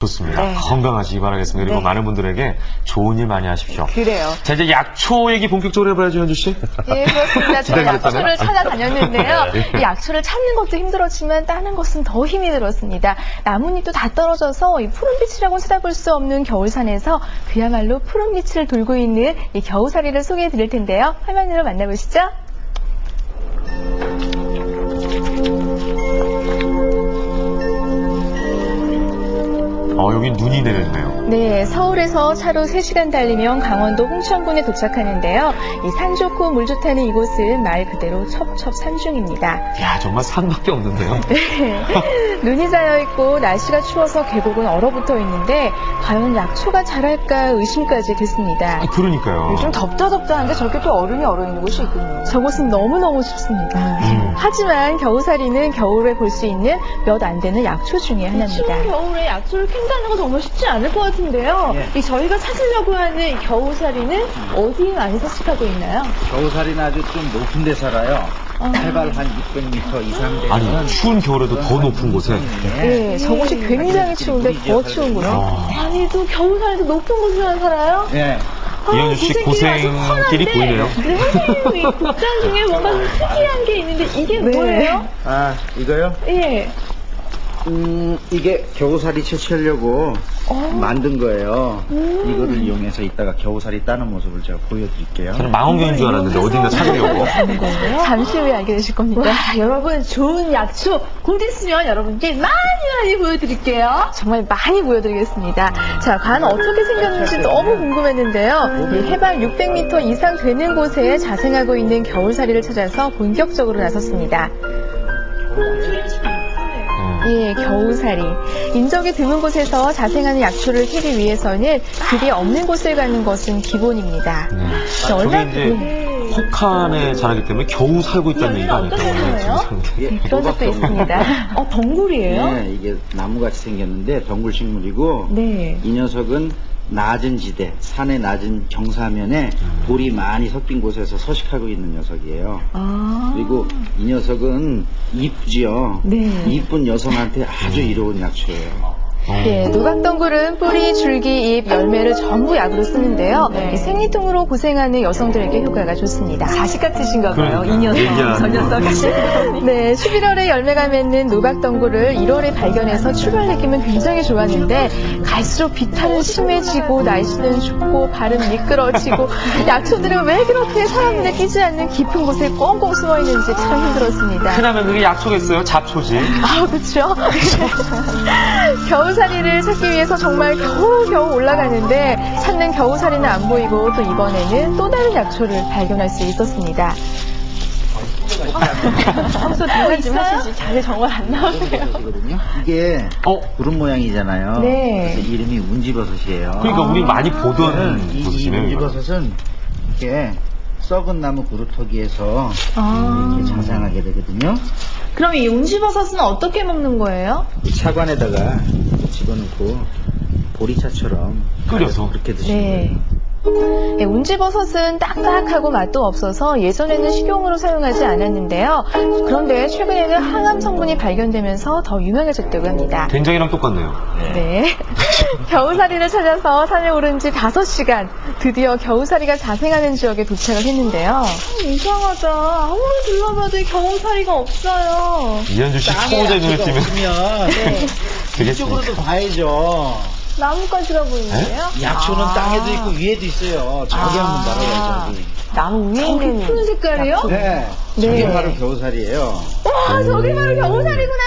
좋습니다. 네. 건강하시기 바라겠습니다. 그리고 네. 많은 분들에게 좋은 일 많이 하십시오. 그래요. 자, 이제 약초 얘기 본격적으로 해봐야죠, 현주 씨. 예, 그렇습니다. 제가 기다리셨다고요? 약초를 찾아다녔는데요. 네. 이 약초를 찾는 것도 힘들었지만 따는 것은 더 힘이 들었습니다. 나뭇잎도 다 떨어져서 이 푸른빛이라고 찾아볼 수 없는 겨울산에서 그야말로 푸른빛을 돌고 있는 이 겨우사리를 소개해 드릴 텐데요. 화면으로 만나보시죠. 여기 눈이 내렸네요. 네, 서울에서 차로 3시간 달리면 강원도 홍천군에 도착하는데요. 이 산 좋고 물 좋다는 이곳은 말 그대로 첩첩산중입니다. 야, 정말 산밖에 없는데요. 네, 눈이 쌓여있고 날씨가 추워서 계곡은 얼어붙어 있는데 과연 약초가 자랄까 의심까지 됐습니다. 그러니까요. 요즘 덥다 하는데 저렇게 또 얼음이 얼어있는 곳이 있군요. 저곳은 너무너무 춥습니다. 하지만 겨우사리는 겨울에 볼 수 있는 몇 안 되는 약초 중에 하나입니다. 추운 겨울에 약초를 캔다는 거 정말 쉽지 않을 것 같은데요. 예. 이 저희가 찾으려고 하는 이 겨우사리는 어디에 많이 서식하고 있나요? 겨우살이는 아주 좀 높은 데 살아요. 해발 한 600m 이상 되는. 아니, 추운 겨울에도 더 높은 곳에. 네, 저곳이 굉장히 추운데 더 추운 곳. 아니, 또 겨우사리도 높은 곳에만 살아요? 예. 이현주 씨 고생길이 보이네요. 네, 선생님, 이 복장 중에 뭔가 특이한 게 있는데 이게 네. 뭐예요? 아, 이거요? 예. 이게 겨우살이 채취하려고 만든 거예요. 이거를 이용해서 이따가 겨우살이 따는 모습을 제가 보여드릴게요. 저는 망원경인 줄 알았는데 어딘가 찾으려고. 잠시 후에 알게 되실 겁니다. 와, 여러분, 좋은 약초 곧 있으면 여러분께 많이 보여드릴게요. 정말 많이 보여드리겠습니다. 자, 과연 어떻게 생겼는지 너무 궁금했는데요. 이 해발 600m 이상 되는 곳에 자생하고 있는 겨울사리를 찾아서 본격적으로 나섰습니다. 예, 겨우사리. 인적이 드문 곳에서 자생하는 약초를 캐기 위해서는 길이 없는 곳을 가는 것은 기본입니다. 저게 이제 혹한에 자라기 때문에 겨우 살고 있다는 얘기가 아닐까요? 예, 그런 적도 있습니다. 덩굴이에요? 네, 이게 나무같이 생겼는데 덩굴식물이고 네. 이 녀석은 낮은 지대, 산의 낮은 경사면에 돌이 많이 섞인 곳에서 서식하고 있는 녀석이에요. 그리고 이 녀석은 이쁘지요. 네. 이쁜 여성한테 아주 이로운 약초예요. 예, 노각덩굴은 뿌리, 줄기, 잎, 열매를 전부 약으로 쓰는데요. 이 생리통으로 고생하는 여성들에게 효과가 좋습니다. 자식 같으신가 봐요, 그러니까. 이 녀석. 얘기하는 저 녀석이. 네, 11월에 열매가 맺는 노각덩굴을 1월에 발견해서 출발 느낌은 굉장히 좋았는데 갈수록 비타는 심해지고 날씨는 춥고 발은 미끄러지고 약초들은 왜 그렇게 사람 눈에 끼지 않는 깊은 곳에 꽁꽁 숨어 있는지 참 힘들었습니다. 흔하면 그게 약초겠어요? 잡초지. 아, 그렇죠. 겨우사리를 찾기 위해서 정말 겨우 올라가는데 찾는 겨우사리는 안 보이고 또 이번에는 또 다른 약초를 발견할 수 있었습니다. 평소 대화 좀 하시지. 자세 정말 안 나오네요. 이게 구름 모양이잖아요. 네. 그래서 이름이 운지버섯이에요. 그러니까 우리 많이 보던 이 곳이네요. 이거. 운지버섯은 이렇게 썩은 나무 그루터기에서 이렇게 자생하게 되거든요. 그럼 이 운지버섯은 어떻게 먹는 거예요? 차관에다가 집어넣고 보리차처럼 끓여서. 그렇게 드시면 네. 돼요. 네, 운지버섯은 딱딱하고 맛도 없어서 예전에는 식용으로 사용하지 않았는데요. 그런데 최근에는 항암 성분이 발견되면서 더 유명해졌다고 합니다. 된장이랑 똑같네요. 네. 겨우사리를 찾아서 산에 오른 지 5시간, 드디어 겨우사리가 자생하는 지역에 도착을 했는데요. 이상하다. 아무리 둘러봐도 겨우사리가 없어요. 이현주 씨 초보자 눈에 띄면 네. 되겠습니다. 이쪽으로도 봐야죠. 나뭇가지가 보이는데요? 약초는 땅에도 있고 위에도 있어요. 저기 한번 날아가요, 저기. 나무 위에 있는. 푸른 색깔이요? 네. 저게 바로 겨우살이에요. 와, 저게 바로 겨우사리구나.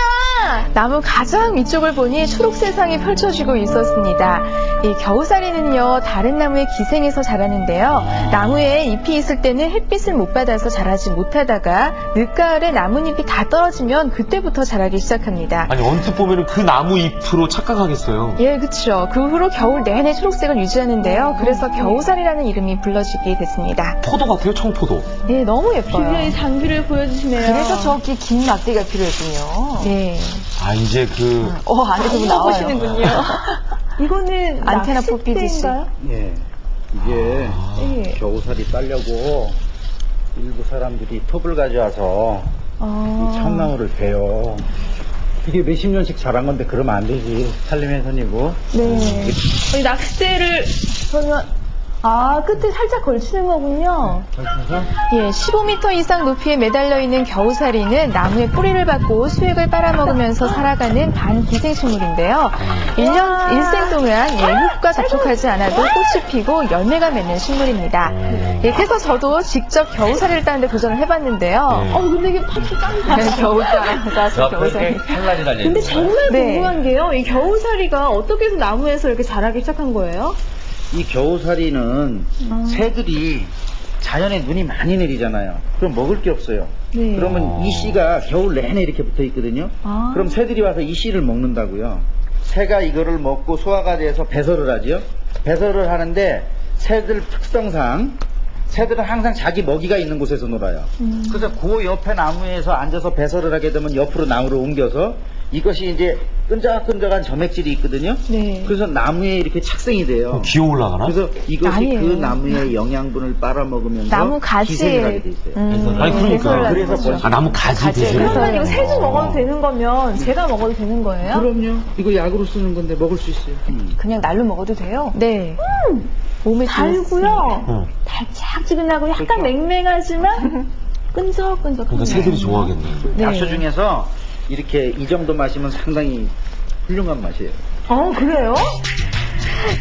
나무 가장 위쪽을 보니 초록 세상이 펼쳐지고 있었습니다. 이 겨우사리는요, 다른 나무의 기생에서 자라는데요. 나무에 잎이 있을 때는 햇빛을 못 받아서 자라지 못하다가 늦가을에 나뭇잎이 다 떨어지면 그때부터 자라기 시작합니다. 아니, 언뜻 보면 그 나무 잎으로 착각하겠어요. 예, 그쵸. 그 후로 겨울 내내 초록색을 유지하는데요. 그래서 겨우사리라는 이름이 불러지게 됐습니다. 포도 같아요, 청포도. 예, 너무 예뻐요. 비주의 장비를 보여주시네요. 그래서 저기 긴 막대기가 필요했군요. 네. 아, 이제 안에서 나와요. 보시는군요. 이거는 안테나 뽑히듯이. 낚싯대인가요? 예. 이게 예. 겨우살이 따려고 일부 사람들이 톱을 가져와서 이 참나무를 베요. 이게 몇십 년씩 자란 건데 그러면 안 되지. 살림의 선이고. 네. 이 낚싯대를 그러면 끝에 살짝 걸치는 거군요. 걸쳐서 예, 15m 이상 높이에 매달려 있는 겨우살이는 나무에 뿌리를 받고 수액을 빨아먹으면서 살아가는 반기생식물인데요. 1년, 일생 동안 흙과 접촉하지 않아도 꽃이 피고 열매가 맺는 식물입니다. 예, 그래서 저도 직접 겨우살이를 따는데 도전을 해봤는데요. 근데 이게 파트 짱이다. 네, 겨우살이, 겨우살이. 칼날이 달려. 근데 정말 네. 궁금한 게요. 이 겨우살이가 어떻게 해서 나무에서 이렇게 자라기 시작한 거예요? 이 겨우살이는 새들이 자연에 눈이 많이 내리잖아요. 그럼 먹을 게 없어요. 네. 그러면 이 씨가 겨울 내내 이렇게 붙어 있거든요. 그럼 새들이 와서 이 씨를 먹는다고요. 새가 이거를 먹고 소화가 돼서 배설을 하죠. 배설을 하는데 새들 특성상 새들은 항상 자기 먹이가 있는 곳에서 놀아요. 그래서 그 옆에 나무에서 앉아서 배설을 하게 되면 옆으로 나무를 옮겨서 이것이 이제 끈적끈적한 점액질이 있거든요. 네. 그래서 나무에 이렇게 착생이 돼요. 기어 올라가나? 그래서 이것이 아니에요. 그 나무의 영양분을 빨아먹으면서 나무 가지에 기생을 하게 돼 있어요. 아니, 그러니까. 배설을 하는 그래서 거죠. 벌써 나무 가지 대신. 그러면 이거 새도 먹어도 되는 거면 제가 먹어도 되는 거예요? 그럼요. 이거 약으로 쓰는 건데 먹을 수 있어요. 그냥 날로 먹어도 돼요? 네. 몸에 달고요. 달짝지근하고 약간 맹맹하지만 끈적끈적합니다. 그러니까 새들이 좋아하겠네. 약수 중에서 이렇게 이 정도 마시면 상당히 훌륭한 맛이에요. 그래요?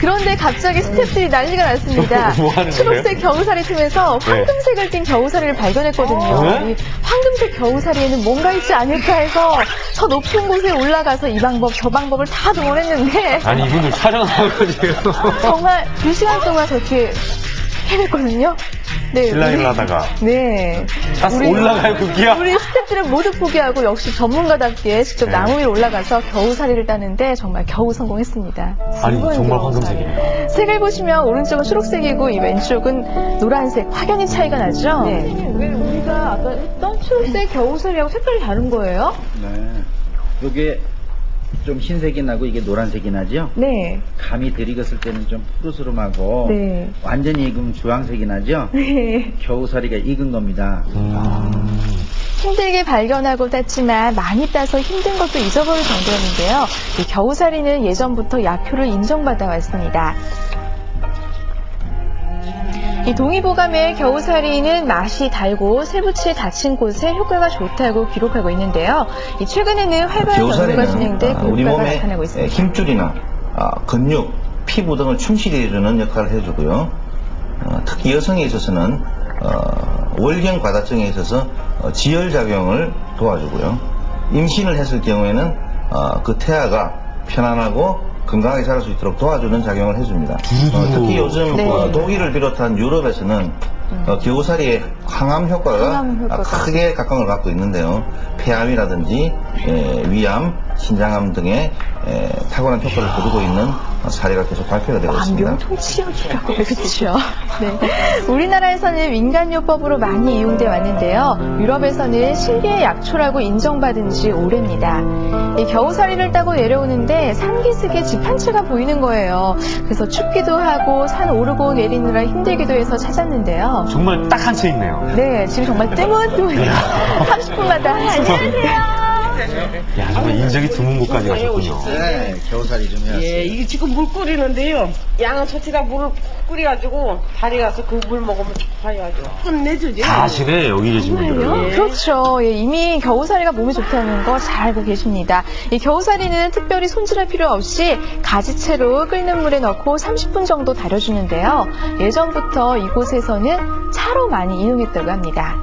그런데 갑자기 스태프들이 난리가 났습니다. 뭐 하는 거예요? 초록색 겨우살이 틈에서 황금색을 띤 겨우살이를 발견했거든요. 네? 이 황금색 겨우살이에는 뭔가 있지 않을까 해서 저 높은 곳에 올라가서 이 방법 저 방법을 다 동원했는데 아니, 이분들 촬영하고 지금. 정말 2시간 동안 저렇게 해냈거든요. 네, 실라이를 하다가. 네. 올라갈 극이야? 우리 스태프들은 모두 포기하고 역시 전문가답게 직접 나무 위로 올라가서 겨우살이를 따는데 정말 겨우 성공했습니다. 아니, 정말 황금색이네. 색을 보시면 오른쪽은 초록색이고 이 왼쪽은 노란색, 확연히 차이가 나죠? 네. 왜 우리가 아까 했던 초록색 겨우살이하고 색깔이 다른 거예요? 네. 요게 좀 흰색이 나고 이게 노란색이 나죠? 네. 감이 들이었을 때는 좀 푸르스름하고 네. 완전히 익으면 주황색이 나죠? 네. 겨우살이가 익은 겁니다. 힘들게 발견하고 땄지만 많이 따서 힘든 것도 잊어버릴 정도였는데요. 이 겨우살이는 예전부터 약효를 인정받아 왔습니다. 이 동의보감의 겨우살이는 맛이 달고 쇠붙이에 닫힌 곳에 효과가 좋다고 기록하고 있는데요. 이 최근에는 활발한 연구가 진행돼 그 우리 효과가 몸의 나타나고 있습니다. 힘줄이나 근육, 피부 등을 충실히 해주는 역할을 해주고요. 특히 여성에 있어서는 월경 과다증에 있어서 지혈작용을 도와주고요. 임신을 했을 경우에는 그 태아가 편안하고 건강하게 자랄 수 있도록 도와주는 작용을 해줍니다. 특히 요즘 네. 독일을 비롯한 유럽에서는 겨우살이의 항암 효과가 크게 각광을 받고 있는데요. 폐암이라든지 위암, 신장암 등의 탁월한 효과를 거두고 있는 사례가 계속 발표가 되고 있습니다. 명통치약이라고 그렇죠. 네. 우리나라에서는 민간요법으로 많이 이용돼 왔는데요. 유럽에서는 신비의 약초라고 인정받은 지 오래입니다. 이 겨우살이를 따고 내려오는데 산기슭에 집 한 채가 보이는 거예요. 그래서 춥기도 하고 산 오르고 내리느라 힘들기도 해서 찾았는데요. 정말 딱 한 채 있네요. 네, 지금 정말 뜨문뜨문해요. 30분마다 한 채. 야, 정말 인적이 드문 곳까지 가셨군요. 네, 겨우살이 좀 해왔어요. 예, 이게 지금 물 끓이는데요. 양은 저쪽에다 물을 끓여가지고 다리 가서 그 물 먹으면 좋아요. 아주 끝내주지. 다 아시네, 여기 계신 분들은. 그렇죠. 예, 이미 겨우살이가 몸에 좋다는 거 잘 알고 계십니다. 이 겨우살이는 특별히 손질할 필요 없이 가지채로 끓는 물에 넣고 30분 정도 달여주는데요. 예전부터 이곳에서는 차로 많이 이용했다고 합니다.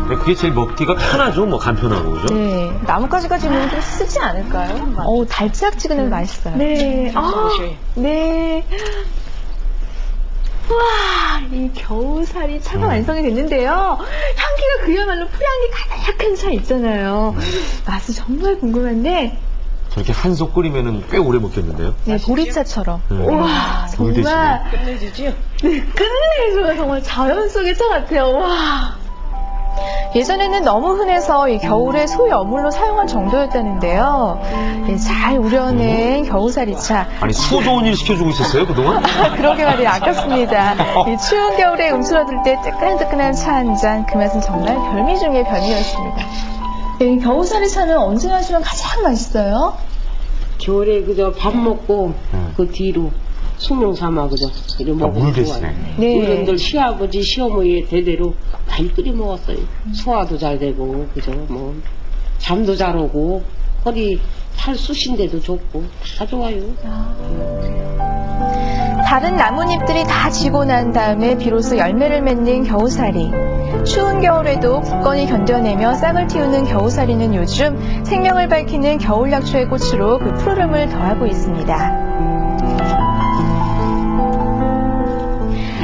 그게 제일 먹기가 편하죠, 뭐 간편하고, 그죠? 네. 나뭇가지까지는 좀 쓰지 않을까요? 달짝지근해서 맛있어요. 네. 네. 와, 이 겨우살이 차가 완성이 됐는데요. 향기가 그야말로 풀향기 가득한 차 있잖아요. 맛이 정말 궁금한데. 저렇게 한솥 끓이면은 꽤 오래 먹겠는데요? 네, 보리차처럼. 와, 물 대신에. 정말. 끝내주지요. 네, 끝내줘요. 정말 자연 속의 차 같아요. 와. 예전에는 너무 흔해서 이 겨울에 소여물로 사용할 정도였다는데요. 예, 잘 우려낸 겨우살이차. 아니, 소 좋은 일 시켜주고 있었어요, 그동안? 그러게 말이에요. 아깝습니다. 이 추운 겨울에 움츠러들 때 뜨끈뜨끈한 차 한 잔, 그 맛은 정말 별미 중의 별미였습니다. 네, 겨우살이차는 언제 마시면 가장 맛있어요? 겨울에 그저 밥 먹고 그 뒤로 숙명 삼아 그저 이렇게 물 먹으면 대신에. 좋아요. 네. 어른들 시아버지 시어머니 대대로 많이 끓여 먹었어요. 소화도 잘 되고 그저 뭐 잠도 잘 오고 허리 팔 쑤신데도 좋고 다 좋아요. 다른 나뭇잎들이 다 지고 난 다음에 비로소 열매를 맺는 겨우살이. 추운 겨울에도 굳건히 견뎌내며 싹을 틔우는 겨우살이는 요즘 생명을 밝히는 겨울약초의 꽃으로 그 푸르름을 더하고 있습니다.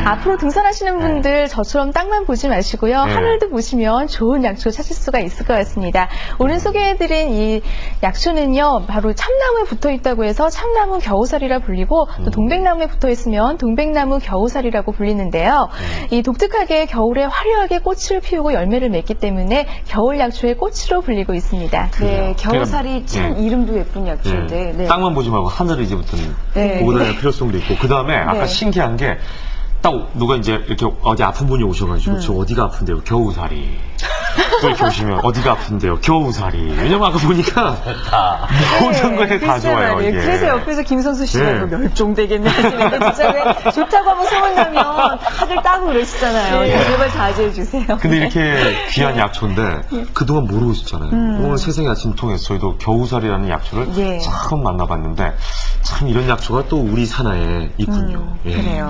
앞으로 등산하시는 분들 저처럼 땅만 보지 마시고요. 네. 하늘도 보시면 좋은 약초 찾을 수가 있을 것 같습니다. 오늘 소개해드린 이 약초는요. 바로 참나무에 붙어있다고 해서 참나무 겨우살이라 불리고 또 동백나무에 붙어있으면 동백나무 겨우살이라고 불리는데요. 이 독특하게 겨울에 화려하게 꽃을 피우고 열매를 맺기 때문에 겨울 약초의 꽃으로 불리고 있습니다. 네, 겨우살이 참 이름도 예쁜 약초인데. 네. 땅만 보지 말고 하늘을 이제부터는 네. 보고 다닐 필요성도 있고 그 다음에 아까 신기한 게 딱 누가 이제 이렇게 어디 아픈 분이 오셔가지고 저 어디가 아픈데요? 겨우살이. 또 이렇게 오시면 어디가 아픈데요? 겨우살이. 왜냐면 아까 보니까 모든 거에 다 좋아요. 네, 이게. 그래서 옆에서 김선수 씨가 네. 이거 멸종되겠네 하시는데 진짜 왜 좋다고 한번 소문나면 다들 따고 그러시잖아요. 네, 제발 자제해 주세요. 근데 이렇게 귀한 약초인데 그동안 모르고 있었잖아요. 오늘 세상의 아침 통해서 저희도 겨우살이라는 약초를 예. 처음 만나봤는데 참 이런 약초가 또 우리 산하에 있군요. 예. 그래요.